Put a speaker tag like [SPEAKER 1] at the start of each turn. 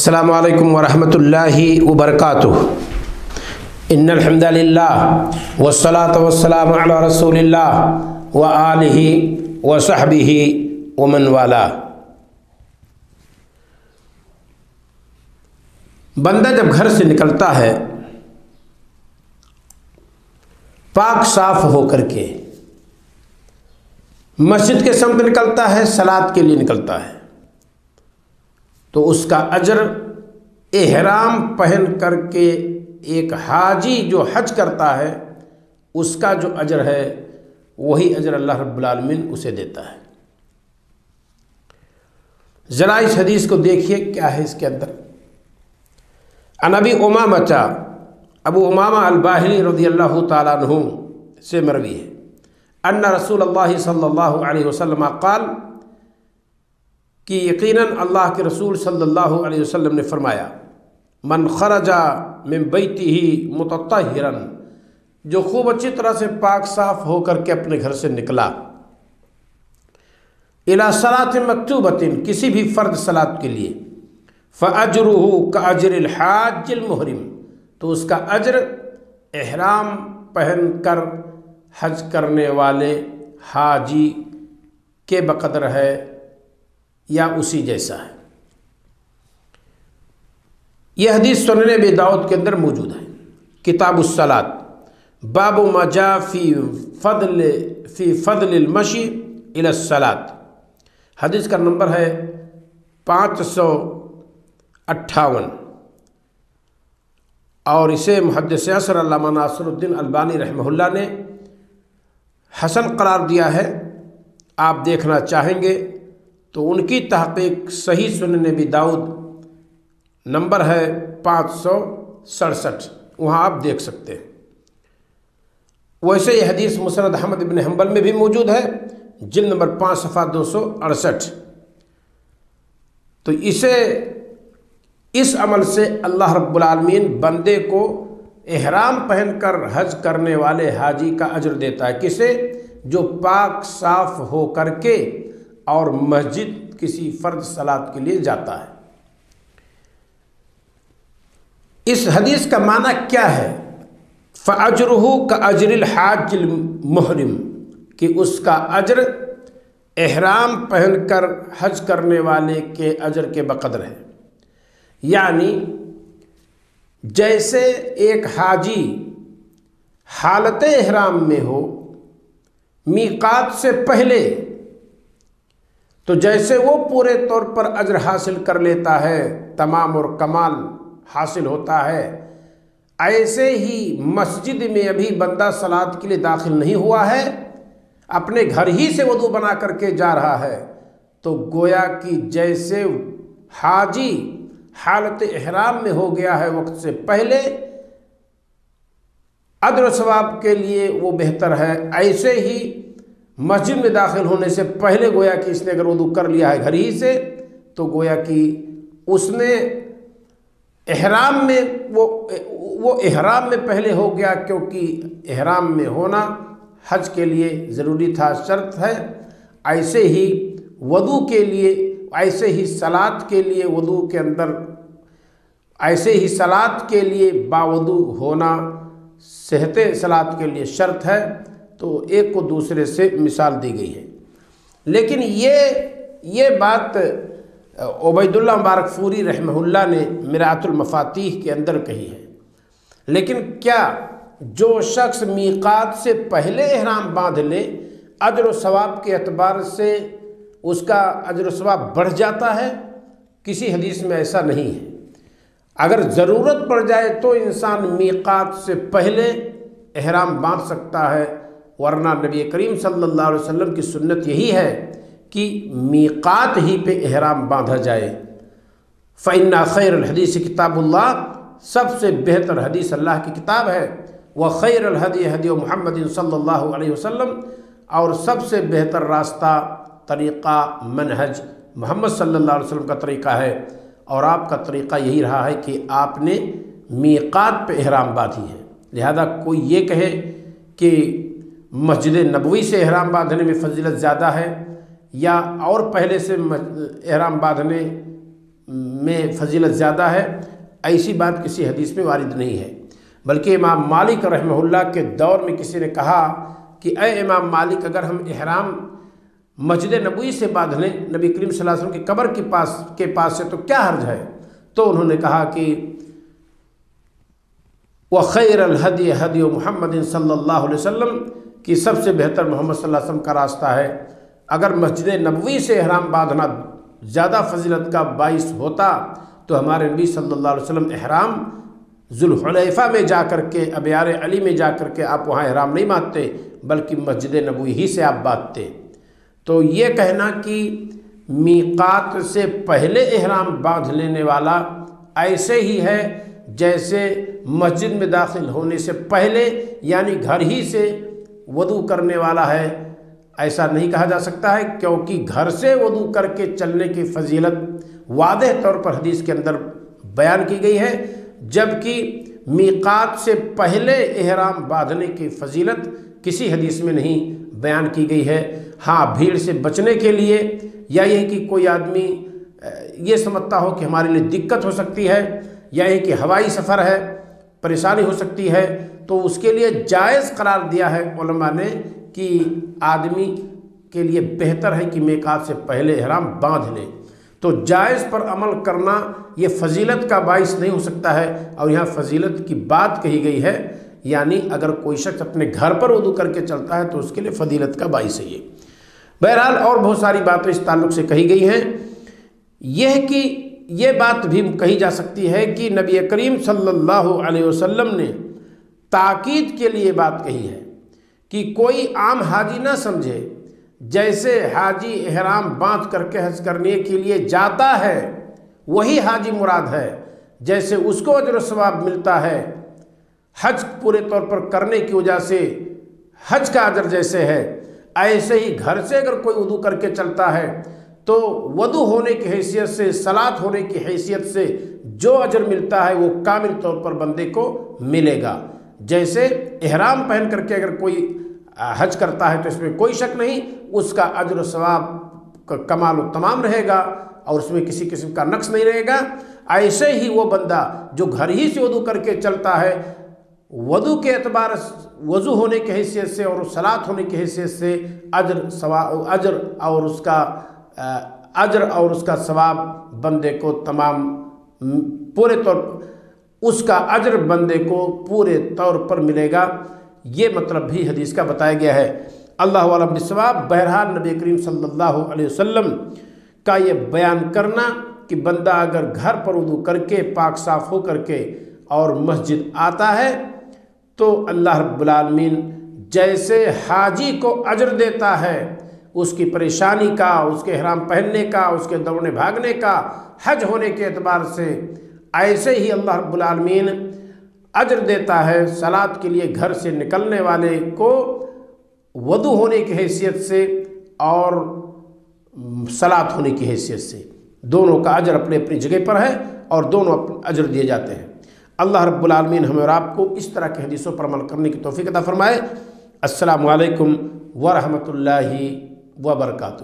[SPEAKER 1] السلام علیکم ورحمۃ اللہ وبرکاتہ۔ ان الحمد للہ والصلاة والسلام علی رسول اللہ وآلہ وصحبہ ومن والاه۔ بندہ جب گھر سے نکلتا ہے پاک صاف ہو کر کے مسجد کے سمت نکلتا ہے، صلاۃ کے لیے نکلتا ہے، تو اس کا اجر احرام پہن کر کے ایک حاجی جو حج کرتا ہے اس کا جو اجر ہے وہی اجر اللہ رب العالمین اسے دیتا ہے۔ ذرا اس حدیث کو دیکھیے کیا ہے اس کے اندر۔ عن ابی امامہ، ابو امامہ الباہلی رضی اللہ تعالیٰ عنہ سے مروی ہے، ان رسول اللہ صلی اللہ علیہ وسلم قال، کہ یقیناً اللہ کے رسول صلی اللہ علیہ وسلم نے فرمایا، من خرج من بیتہ متطہرا، جو خوب اچھی طرح سے پاک صاف ہو کر کے اپنے گھر سے نکلا، الی صلاۃ مکتوبۃ، کسی بھی فرض صلاۃ کے لیے، فاجرہ کاجر الحاج المحرم، تو اس کا اجر احرام پہن کر حج کرنے والے حاجی کے بقدر ہے یا اسی جیسا ہے۔ یہ حدیث سنن ابی داؤد کے اندر موجود ہے، کتاب الصلاۃ، باب ما جاء فی فضل المشی الی الصلاۃ، حدیث کا نمبر ہے 558، اور اسے محدث اثر علامہ ناصر الدین البانی رحمہ اللہ نے حسن قرار دیا ہے۔ آپ دیکھنا چاہیں گے تو ان کی تحقیق صحیح سنن ابی داؤد نمبر ہے 567، وہاں آپ دیکھ سکتے ہیں۔ ویسے یہ حدیث مسند احمد بن حنبل میں بھی موجود ہے، جلد نمبر 5 صفحہ 268۔ تو اس عمل سے اللہ رب العالمین بندے کو احرام پہن کر حج کرنے والے حاجی کا اجر دیتا ہے، کسے؟ جو پاک صاف ہو کر کے اور مسجد کسی فرض صلاۃ کے لیے جاتا ہے۔ اس حدیث کا معنی کیا ہے؟ فَأَجْرُهُ كَأَجْرِ الْحَاجِّ الْمُحْرِمِ، کہ اس کا اجر احرام پہن کر حج کرنے والے کے اجر کے بقدر ہے۔ یعنی جیسے ایک حاجی حالت احرام میں ہو میقات سے پہلے، تو جیسے وہ پورے طور پر اجر حاصل کر لیتا ہے، تمام اور کمال حاصل ہوتا ہے، ایسے ہی مسجد میں ابھی بندہ صلاۃ کے لیے داخل نہیں ہوا ہے، اپنے گھر ہی سے وضو بنا کر کے جا رہا ہے، تو گویا کہ جیسے حاجی حالت احرام میں ہو گیا ہے وقت سے پہلے، اجر و ثواب کے لیے وہ بہتر ہے، ایسے ہی مسجد میں داخل ہونے سے پہلے گویا کہ اس نے اگر وضو کر لیا ہے گھر ہی سے، تو گویا کہ اس نے احرام میں وہ احرام میں پہلے ہو گیا، کیونکہ احرام میں ہونا حج کے لیے ضروری تھا، شرط ہے۔ ایسے ہی وضو کے لیے، ایسے ہی صلاۃ کے لیے وضو کے اندر، ایسے ہی صلاۃ کے لیے باوضو ہونا صحت صلاۃ کے لیے شرط ہے، تو ایک کو دوسرے سے مثال دی گئی ہے۔ لیکن یہ بات عبید اللہ مبارک فوری رحمہ اللہ نے مرآت المفاتیح کے اندر کہی ہے۔ لیکن کیا جو شخص میقات سے پہلے احرام باندھ لے، اجر و ثواب کے اعتبار سے اس کا اجر و ثواب بڑھ جاتا ہے؟ کسی حدیث میں ایسا نہیں ہے۔ اگر ضرورت پڑ جائے تو انسان میقات سے پہلے احرام باندھ سکتا ہے، ورنہ نبی کریم صلی اللہ علیہ وسلم کی سنت یہی ہے کہ میقات ہی پہ احرام باندھا جائے۔ فَإِنَّ خَيْرَ الْحَدِيثِ كِتَابُ اللَّهِ، سب سے بہتر حدیث اللہ کی کتاب ہے، وَخَيْرَ الْهَدِيِ هَدِيُّ مُحَمَّدٍ صلی اللہ علیہ وسلم، اور سب سے بہتر راستہ، طریقہ، منہج محمد صلی اللہ علیہ وسلم کا طریقہ ہے، اور آپ کا طریقہ یہی رہا ہے کہ آپ نے میقات پہ احرام باندھی ہے۔ لہذا کوئی یہ کہے کہ مسجد نبوی سے احرام باندھنے میں فضیلت زیادہ ہے، یا اور پہلے سے احرام باندھنے میں فضیلت زیادہ ہے، ایسی بات کسی حدیث میں وارد نہیں ہے۔ بلکہ امام مالک رحمہ اللہ کے دور میں کسی نے کہا کہ اے امام مالک، اگر ہم احرام مسجد نبوی سے باندھ لیں، نبی کریم صلی اللہ علیہ وسلم کی قبر کے پاس سے، تو کیا حرج ہے؟ تو انہوں نے کہا کہ وَخَيْرَ الْهَدْيِ هَدْيُ مُحَمَّدٍ صلی اللہ علیہ وسلم، کہ سب سے بہتر محمد صلی اللہ علیہ وسلم کا راستہ ہے۔ اگر مسجد نبوی سے احرام باندھنا زیادہ فضیلت کا باعث ہوتا تو ہمارے نبی صلی اللہ علیہ وسلم احرام ذوالحلیفہ میں جا کر کے، ابیار علی میں جا کر کے آپ وہاں احرام نہیں باندھتے، بلکہ مسجد نبوی ہی سے آپ باندھتے۔ تو یہ کہنا کہ میقات سے پہلے احرام باندھ لینے والا ایسے ہی ہے جیسے مسجد میں داخل ہونے سے پہلے یعنی گھر ہی سے وضو کرنے والا ہے، ایسا نہیں کہا جا سکتا ہے، کیونکہ گھر سے وضو کر کے چلنے کی فضیلت واضح طور پر حدیث کے اندر بیان کی گئی ہے، جبکہ میقات سے پہلے احرام باندھنے کی فضیلت کسی حدیث میں نہیں بیان کی گئی ہے۔ ہاں، بھیڑ سے بچنے کے لیے، یا یہ کہ کوئی آدمی یہ سمجھتا ہو کہ ہمارے لیے دقت ہو سکتی ہے، یا یہ کہ ہوائی سفر ہے، پریشانی ہو سکتی ہے، تو اس کے لیے جائز قرار دیا ہے علماء نے کہ آدمی کے لیے بہتر ہے کہ میقات سے پہلے احرام باندھ لے۔ تو جائز پر عمل کرنا یہ فضیلت کا باعث نہیں ہو سکتا ہے، اور یہاں فضیلت کی بات کہی گئی ہے، یعنی اگر کوئی شخص اپنے گھر پر وضو کر کے چلتا ہے تو اس کے لیے فضیلت کا باعث ہے یہ۔ بہرحال اور بہت ساری باتیں اس تعلق سے کہی گئی ہیں۔ یہ کہ یہ بات بھی کہی جا سکتی ہے کہ نبی کریم صلی اللہ علیہ وسلم نے تاکید کے لیے بات کہی ہے کہ کوئی عام حاجی نہ سمجھے جیسے حاجی احرام باندھ کر کے حج کرنے کے لیے جاتا ہے وہی حاجی مراد ہے، جیسے اس کو اجر و ثواب ملتا ہے حج پورے طور پر کرنے کی وجہ سے حج کا اجر جیسے ہے، ایسے ہی گھر سے اگر کوئی وضو کر کے چلتا ہے تو وضو ہونے کی حیثیت سے، صلاۃ ہونے کی حیثیت سے جو اجر ملتا ہے وہ کامل طور پر بندے کو ملے گا۔ جیسے احرام پہن کر کے اگر کوئی حج کرتا ہے تو اس میں کوئی شک نہیں، اس کا اجر و ثواب کا کمال و تمام رہے گا اور اس میں کسی قسم کا نقص نہیں رہے گا۔ ایسے ہی وہ بندہ جو گھر ہی سے وضو کر کے چلتا ہے، وضو کے اعتبار وضو ہونے کی حیثیت سے اور صلاۃ ہونے کی حیثیت سے اجر اور اس کا ثواب بندے کو تمام پورے طور اس کا اجر بندے کو پورے طور پر ملے گا۔ یہ مطلب بھی حدیث کا بتایا گیا ہے۔ اللہ اعلم بالصواب۔ بہرحال نبی کریم صلی اللہ علیہ وسلم کا یہ بیان کرنا کہ بندہ اگر گھر پر وضو کر کے پاک صاف ہو کر کے اور مسجد آتا ہے تو اللہ رب العالمین جیسے حاجی کو اجر دیتا ہے اس کی پریشانی کا، اس کے احرام پہننے کا، اس کے دوڑنے بھاگنے کا، حج ہونے کے اعتبار سے، ایسے ہی اللہ رب العالمین اجر دیتا ہے صلاۃ کے لیے گھر سے نکلنے والے کو وضو ہونے کی حیثیت سے اور صلاۃ ہونے کی حیثیت سے۔ دونوں کا اجر اپنے اپنی جگہ پر ہے اور دونوں اجر دیے جاتے ہیں۔ اللہ رب العالمین ہمیں اور آپ کو اس طرح کی حدیثوں پر عمل کرنے کی توفیق عطا فرمائے۔ السلام علیکم ورحمۃ اللہ وبرکاتہ۔